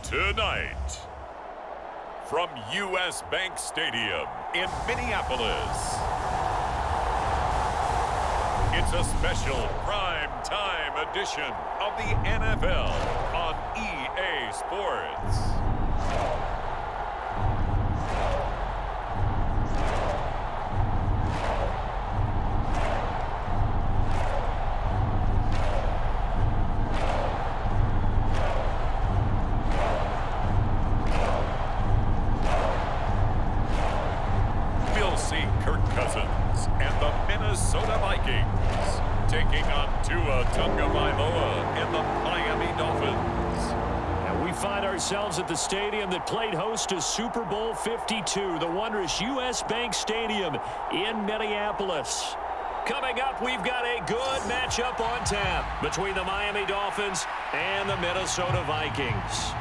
Tonight, from U.S. Bank Stadium in Minneapolis, it's a special prime time edition of the NFL on EA Sports. Minnesota Vikings taking on Tua Tagovailoa and the Miami Dolphins. And we find ourselves at the stadium that played host to Super Bowl 52, the wondrous U.S. Bank Stadium in Minneapolis. Coming up, we've got a good matchup on tap between the Miami Dolphins and the Minnesota Vikings.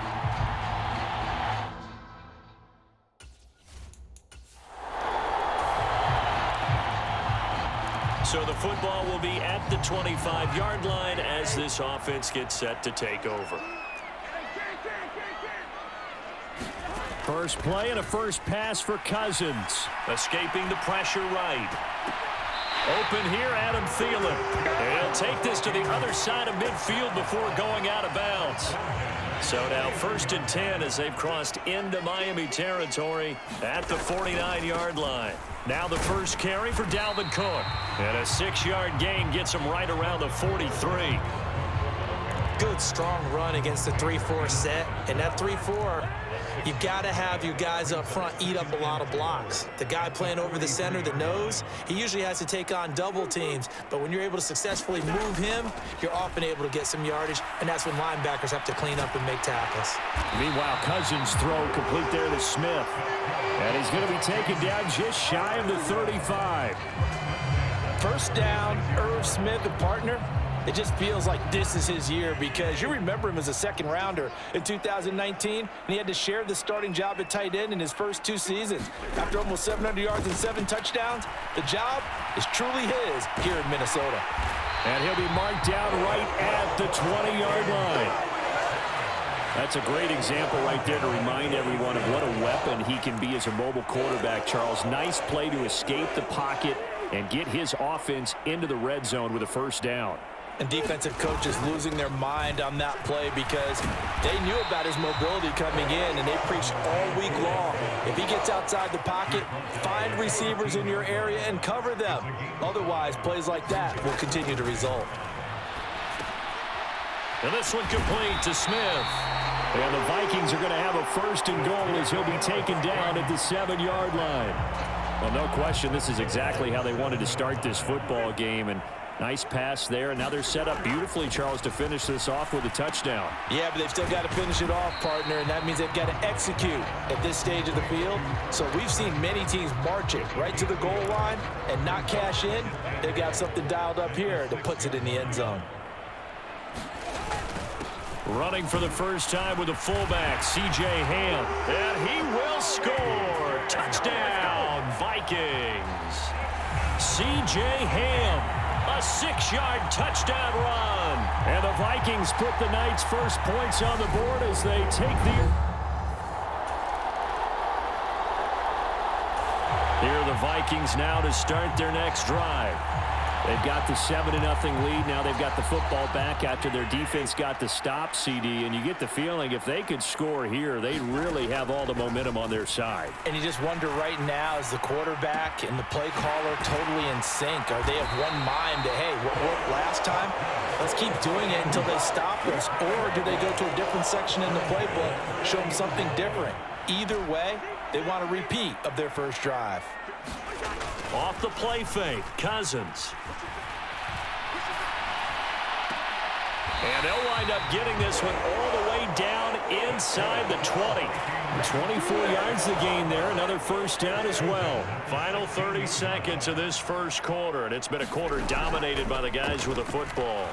So the football will be at the 25-yard line as this offense gets set to take over. First play and a first pass for Cousins. Escaping the pressure right. Open here, Adam Thielen. He'll take this to the other side of midfield before going out of bounds. So now 1st and 10 as they've crossed into Miami territory at the 49-yard line. Now the first carry for Dalvin Cook. And a 6-yard gain gets him right around the 43. Good, strong run against the 3-4 set. And that 3-4, you got to have your guys up front eat up a lot of blocks. The guy playing over the center, the nose, he usually has to take on double teams. But when you're able to successfully move him, you're often able to get some yardage. And that's when linebackers have to clean up and make tackles. Meanwhile, Cousins' throw complete there to Smith. And he's going to be taken down just shy of the 35. First down, Irv Smith, a partner. It just feels like this is his year because you remember him as a second-rounder in 2019, and he had to share the starting job at tight end in his first 2 seasons. After almost 700 yards and 7 touchdowns, the job is truly his here in Minnesota. And he'll be marked down right at the 20-yard line. That's a great example right there to remind everyone of what a weapon he can be as a mobile quarterback, Charles. Nice play to escape the pocket and get his offense into the red zone with a first down. And defensive coaches losing their mind on that play because they knew about his mobility coming in, and they preached all week long. If he gets outside the pocket, find receivers in your area and cover them. Otherwise, plays like that will continue to result. And this one complete to Smith. And the Vikings are going to have a 1st and goal as he'll be taken down at the 7-yard line. Well, no question, this is exactly how they wanted to start this football game. And nice pass there. And now they're set up beautifully, Charles, to finish this off with a touchdown. Yeah, but they've still got to finish it off, partner, and that means they've got to execute at this stage of the field. So we've seen many teams march it right to the goal line and not cash in. They've got something dialed up here that puts it in the end zone. Running for the first time with a fullback, C.J. Ham. And he will score. Touchdown, Vikings. C.J. Ham, a 6-yard touchdown run. And the Vikings put the night's first points on the board as they take the... Here are the Vikings now to start their next drive. They've got the 7-0 lead. Now they've got the football back after their defense got the stop, CD. And you get the feeling if they could score here, they really have all the momentum on their side. And you just wonder right now, is the quarterback and the play caller totally in sync? Are they of one mind to, hey, what worked last time? Let's keep doing it until they stop us. Or do they go to a different section in the playbook, show them something different? Either way, they want a repeat of their first drive. Off the play fake, Cousins. And they'll wind up getting this one all the way down inside the 20. 24 yards to gain there. Another first down as well. Final 30 seconds of this first quarter, and it's been a quarter dominated by the guys with the football.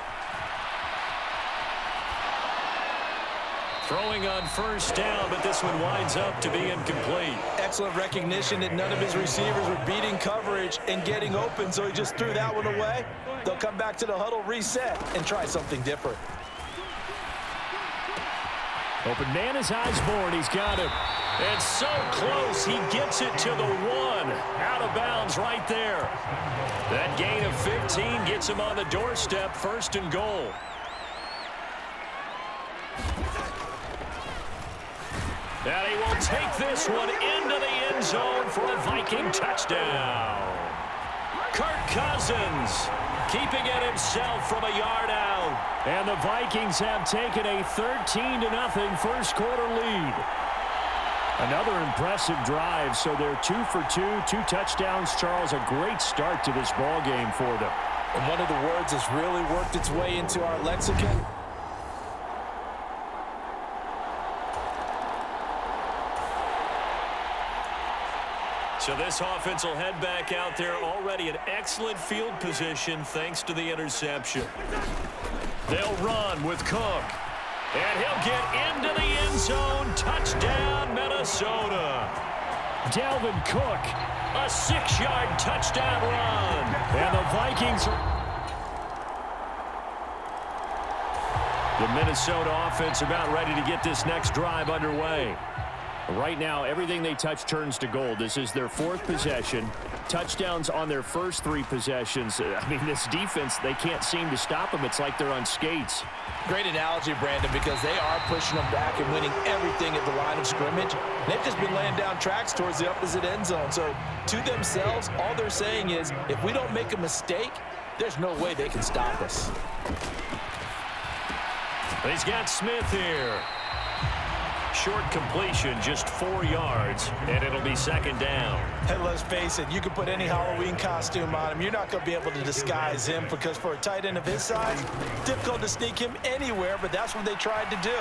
Throwing on first down, but this one winds up to be incomplete. Excellent recognition that none of his receivers were beating coverage and getting open, so he just threw that one away. They'll come back to the huddle, reset, and try something different. Open man is Osborne. He's got him. It's so close. He gets it to the 1. Out of bounds right there. That gain of 15 gets him on the doorstep, 1st and goal. And he will take this one into the end zone for a Viking touchdown. Kirk Cousins keeping it himself from a yard out. And the Vikings have taken a 13-0 first quarter lead. Another impressive drive, so they're 2 for 2, 2 touchdowns. Charles, a great start to this ball game for them. And one of the words that's really worked its way into our lexicon. So this offense will head back out there, already in excellent field position thanks to the interception. They'll run with Cook. And he'll get into the end zone. Touchdown, Minnesota. Dalvin Cook, A 6-yard touchdown run. and the Vikings. The Minnesota offense about ready to get this next drive underway. Right now, everything they touch turns to gold. This is their 4th possession. Touchdowns on their first 3 possessions. I mean, this defense, they can't seem to stop them. It's like they're on skates. Great analogy, Brandon, because they are pushing them back and winning everything at the line of scrimmage. They've just been laying down tracks towards the opposite end zone. So, to themselves, all they're saying is, if we don't make a mistake, there's no way they can stop us. He's got Smith here. Short completion, just 4 yards, and it'll be 2nd down. And let's face it, you can put any Halloween costume on him. You're not going to be able to disguise him because for a tight end of his size, difficult to sneak him anywhere, but that's what they tried to do.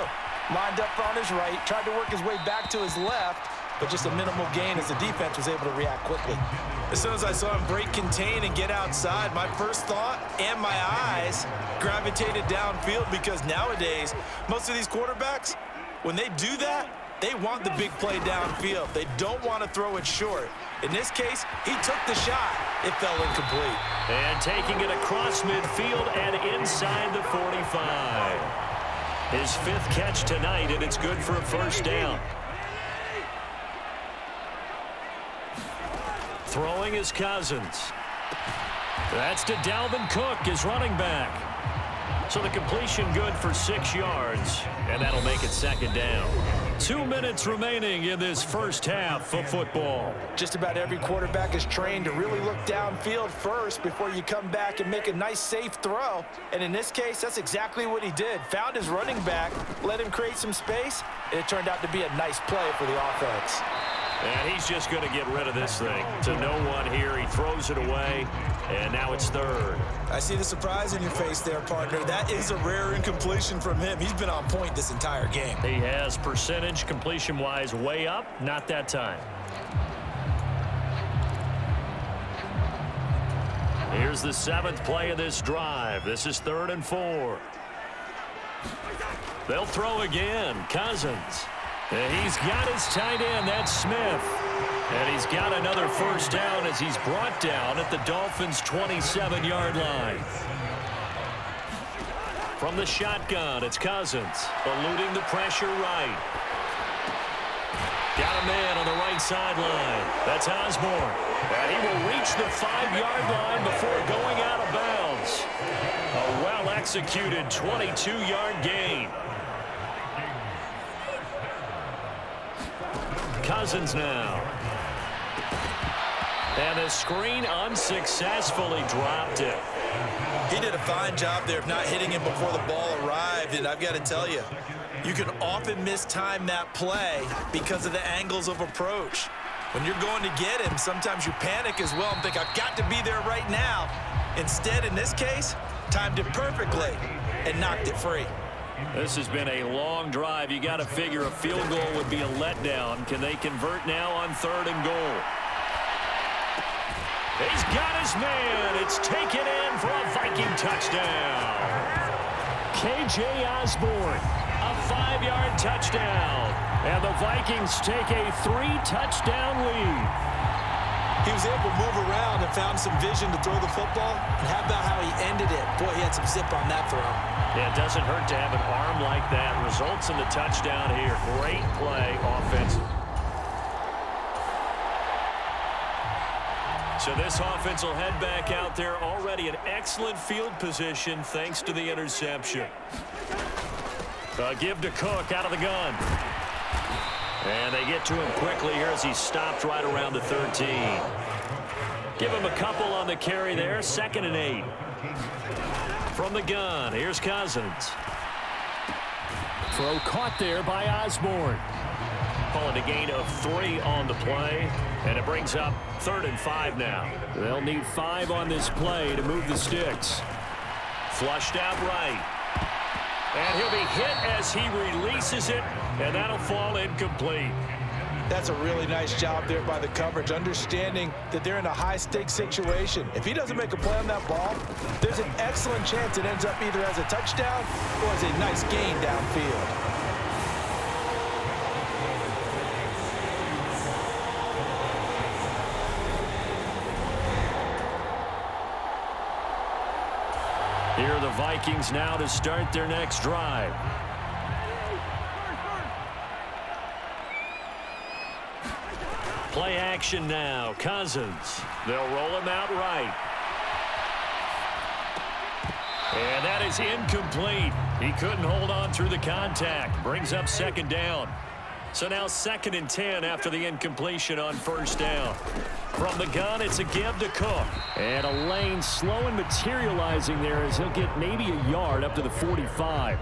Lined up on his right, tried to work his way back to his left, but just a minimal gain as the defense was able to react quickly. As soon as I saw him break contain and get outside, my first thought and my eyes gravitated downfield because nowadays, most of these quarterbacks, when they do that, they want the big play downfield. They don't want to throw it short. In this case, he took the shot. It fell incomplete. And taking it across midfield and inside the 45. His 5th catch tonight, and it's good for a first down. Throwing is Cousins. That's to Dalvin Cook, his running back. So the completion good for 6 yards, and that'll make it 2nd down. 2 minutes remaining in this first half of football. Just about every quarterback is trained to really look downfield first before you come back and make a nice, safe throw. And in this case, that's exactly what he did. Found his running back, let him create some space, and it turned out to be a nice play for the offense. And he's just going to get rid of this thing. To no one here, he throws it away, and now it's 3rd. I see the surprise in your face there, partner. That is a rare incompletion from him. He's been on point this entire game. He has percentage completion-wise way up, not that time. Here's the 7th play of this drive. This is 3rd and 4. They'll throw again. Cousins. And he's got his tight end. That's Smith. And he's got another first down as he's brought down at the Dolphins' 27-yard line. From the shotgun, it's Cousins, eluding the pressure right. Got a man on the right sideline. That's Osborne. And he will reach the 5-yard line before going out of bounds. A well-executed 22-yard gain. Cousins now. And the screen unsuccessfully dropped it. He did a fine job there of not hitting him before the ball arrived, and I've got to tell you, you can often mistime that play because of the angles of approach. When you're going to get him, sometimes you panic as well and think, I've got to be there right now. Instead, in this case, timed it perfectly and knocked it free. This has been a long drive. You got to figure a field goal would be a letdown. Can they convert now on 3rd and goal? He's got his man. It's taken in for a Viking touchdown. K.J. Osborne, A 5-yard touchdown. and the Vikings take a 3-touchdown lead. He was able to move around and found some vision to throw the football. And how about how he ended it? Boy, he had some zip on that throw. Yeah, it doesn't hurt to have an arm like that. Results in the touchdown here. Great play offensive. So this offense will head back out there, already in excellent field position thanks to the interception. Give to Cook out of the gun. And they get to him quickly here as he stopped right around the 13. Give him a couple on the carry there. 2nd and 8. From the gun, here's Cousins. Throw caught there by Osborne. Call it a gain of 3 on the play, and it brings up 3rd and 5 now. They'll need 5 on this play to move the sticks. Flushed out right. And he'll be hit as he releases it, and that'll fall incomplete. That's a really nice job there by the coverage, understanding that they're in a high-stakes situation. If he doesn't make a play on that ball, there's an excellent chance it ends up either as a touchdown or as a nice gain downfield. Here are the Vikings now to start their next drive. Play action now. Cousins. They'll roll him out right. And that is incomplete. He couldn't hold on through the contact. Brings up 2nd down. So now 2nd and 10 after the incompletion on 1st down. From the gun, it's a give to Cook. And a lane slow and materializing there as he'll get maybe a yard up to the 45.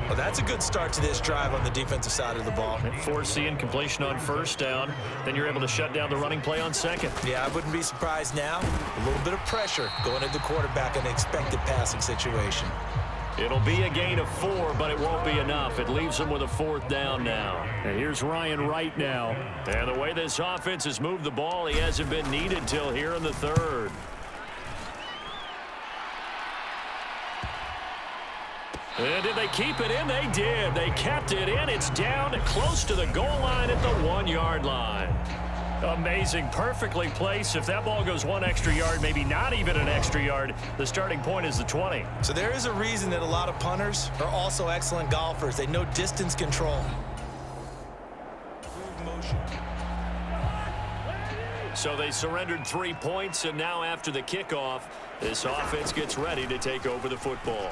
Well, that's a good start to this drive on the defensive side of the ball. Force the incompletion on 1st down. Then you're able to shut down the running play on 2nd. Yeah, I wouldn't be surprised now. A little bit of pressure going at the quarterback in an expected passing situation. It'll be a gain of 4, but it won't be enough. It leaves them with a 4th down now. And here's Ryan Wright now. And the way this offense has moved the ball, he hasn't been needed till here in the 3rd. And did they keep it in? They did. They kept it in. It's down close to the goal line at the 1-yard line. Amazing. Perfectly placed. If that ball goes 1 extra yard, maybe not even an extra yard, the starting point is the 20. So there is a reason that a lot of punters are also excellent golfers. They know distance control. So they surrendered 3 points, and now after the kickoff, this offense gets ready to take over the football.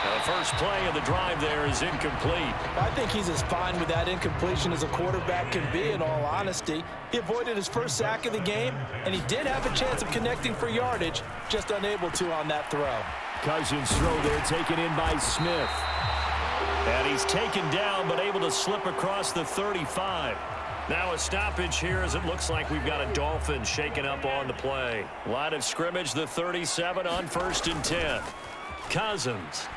The first play of the drive there is incomplete. I think he's as fine with that incompletion as a quarterback can be, in all honesty. He avoided his first sack of the game, and he did have a chance of connecting for yardage, just unable to on that throw. Cousins throw there taken in by Smith. And he's taken down, but able to slip across the 35. Now a stoppage here as it looks like we've got a Dolphins shaken up on the play. Line of scrimmage, the 37 on 1st and 10. Cousins.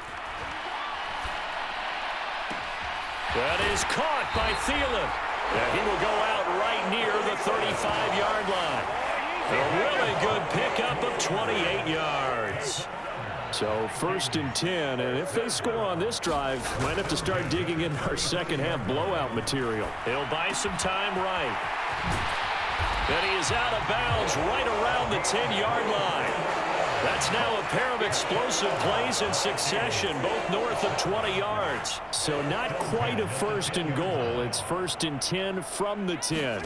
That is caught by Thielen. And he will go out right near the 35-yard line. A really good pickup of 28 yards. So 1st and 10, and if they score on this drive, might have to start digging in our second-half blowout material. He'll buy some time right. And he is out of bounds right around the 10-yard line. That's now a pair of explosive plays in succession, both north of 20 yards. So not quite a 1st and goal. It's 1st and 10 from the 10.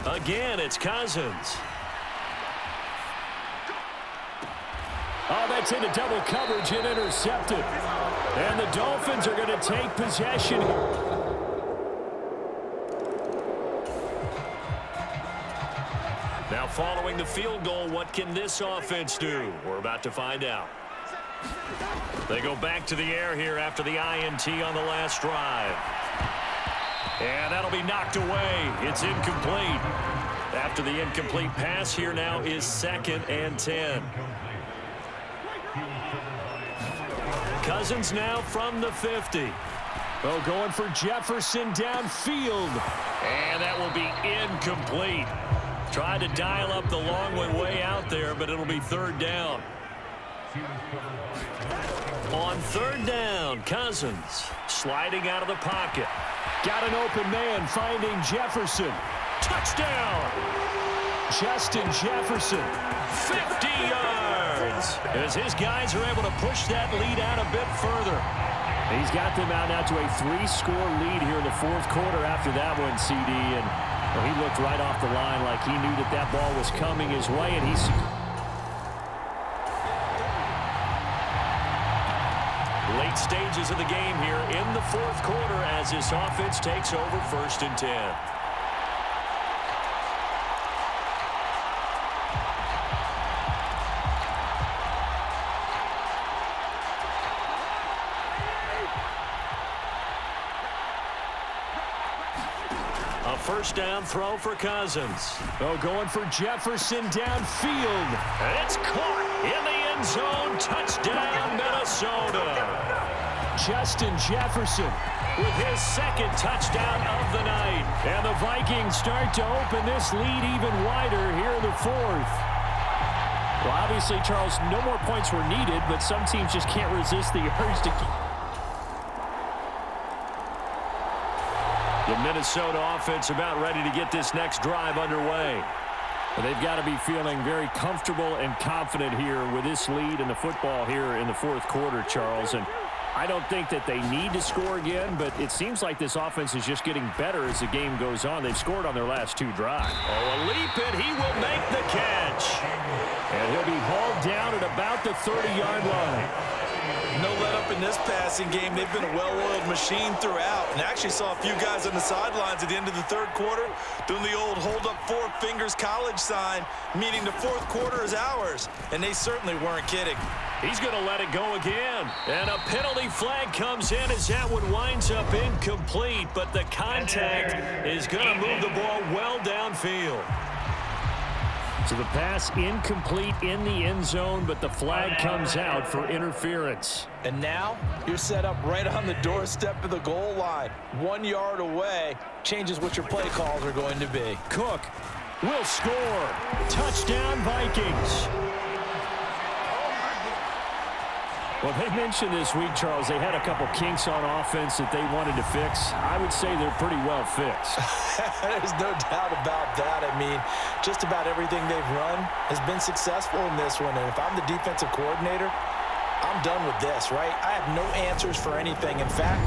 Again, it's Cousins. Oh, that's into double coverage and intercepted. And the Dolphins are going to take possession. Now following the field goal, what can this offense do? We're about to find out. They go back to the air here after the INT on the last drive. And that'll be knocked away. It's incomplete. After the incomplete pass, here now is 2nd and 10. Cousins now from the 50. Well, going for Jefferson downfield. And that will be incomplete. Tried to dial up the long way out there, but it'll be third down. On third down, Cousins sliding out of the pocket. Got an open man finding Jefferson. Touchdown! Justin Jefferson. 50 yards as his guys are able to push that lead out a bit further. He's got them out now to a 3-score lead here in the fourth quarter after that one, CD. And well, he looked right off the line like he knew that that ball was coming his way, and he's... Late stages of the game here in the fourth quarter as this offense takes over 1st and 10. A first down throw for Cousins. Oh, going for Jefferson downfield. It's caught in the end zone. Touchdown, Minnesota. Justin Jefferson with his second touchdown of the night. And the Vikings start to open this lead even wider here in the fourth. Well, obviously, Charles, no more points were needed, but some teams just can't resist the urge to... The Minnesota offense about ready to get this next drive underway. Well, they've got to be feeling very comfortable and confident here with this lead in the football here in the fourth quarter, Charles. And I don't think that they need to score again, but it seems like this offense is just getting better as the game goes on. They've scored on their last 2 drives. Oh, a leap, and he will make the catch. And he'll be hauled down at about the 30-yard line. No let up in this passing game. They've been a well-oiled machine throughout. And I actually saw a few guys on the sidelines at the end of the third quarter doing the old hold up 4 fingers college sign, meaning the fourth quarter is ours. And they certainly weren't kidding. He's going to let it go again. And a penalty flag comes in as that one winds up incomplete. But the contact is going to move the ball well downfield. So the pass incomplete in the end zone, but the flag comes out for interference. And now you're set up right on the doorstep of the goal line. 1 yard away changes what your play calls are going to be. Cook will score. Touchdown, Vikings. Well, they mentioned this week, Charles, they had a couple kinks on offense that they wanted to fix. I would say they're pretty well fixed. There's no doubt about that. I mean, just about everything they've run has been successful in this one. And if I'm the defensive coordinator, I'm done with this, right? I have no answers for anything. In fact,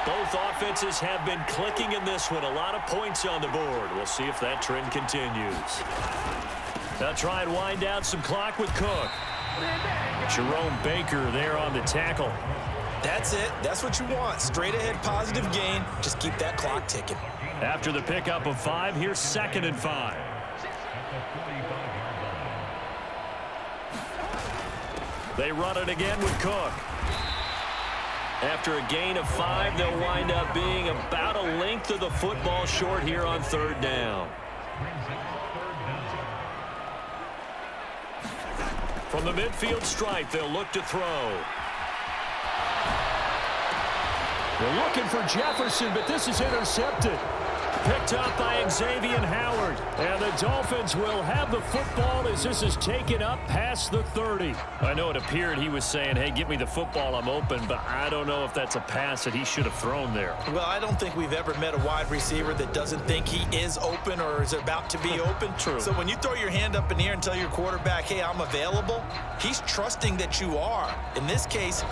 both offenses have been clicking in this one. A lot of points on the board. We'll see if that trend continues. They'll try and wind down some clock with Cook. Jerome Baker there on the tackle. That's it. That's what you want. Straight ahead positive gain. Just keep that clock ticking. After the pickup of 5, here's 2nd and 5. They run it again with Cook. After a gain of 5, they'll wind up being about a length of the football short here on 3rd down. From the midfield stripe, they'll look to throw. They're looking for Jefferson, but this is intercepted. Picked up by Xavier Howard. And the Dolphins will have the football as this is taken up past the 30. I know it appeared he was saying, hey, get me the football, I'm open, but I don't know if that's a pass that he should have thrown there. Well, I don't think we've ever met a wide receiver that doesn't think he is open or is about to be open. True. So when you throw your hand up in the air and tell your quarterback, hey, I'm available, he's trusting that you are. In this case,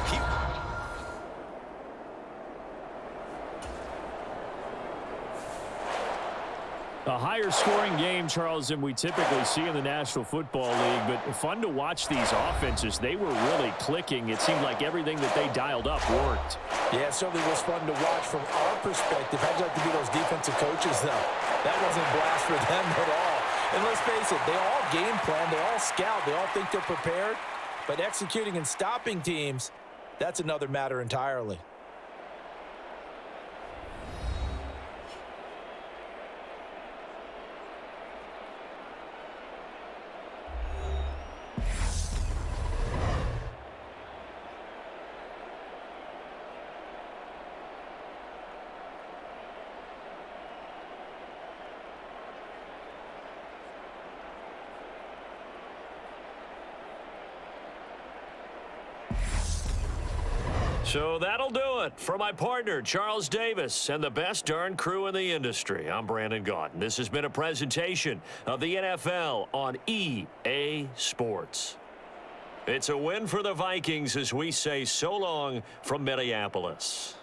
A higher scoring game, Charles, than we typically see in the National Football League, but fun to watch these offenses. They were really clicking. It seemed like everything that they dialed up worked. yeah, it certainly was fun to watch from our perspective. I'd like to be those defensive coaches, though. That wasn't a blast for them at all. And let's face it, they all game plan, they all scout, they all think they're prepared, but executing and stopping teams, that's another matter entirely. So that'll do it for my partner, Charles Davis, and the best darn crew in the industry. I'm Brandon Gaudin. This has been a presentation of the NFL on EA Sports. It's a win for the Vikings as we say so long from Minneapolis.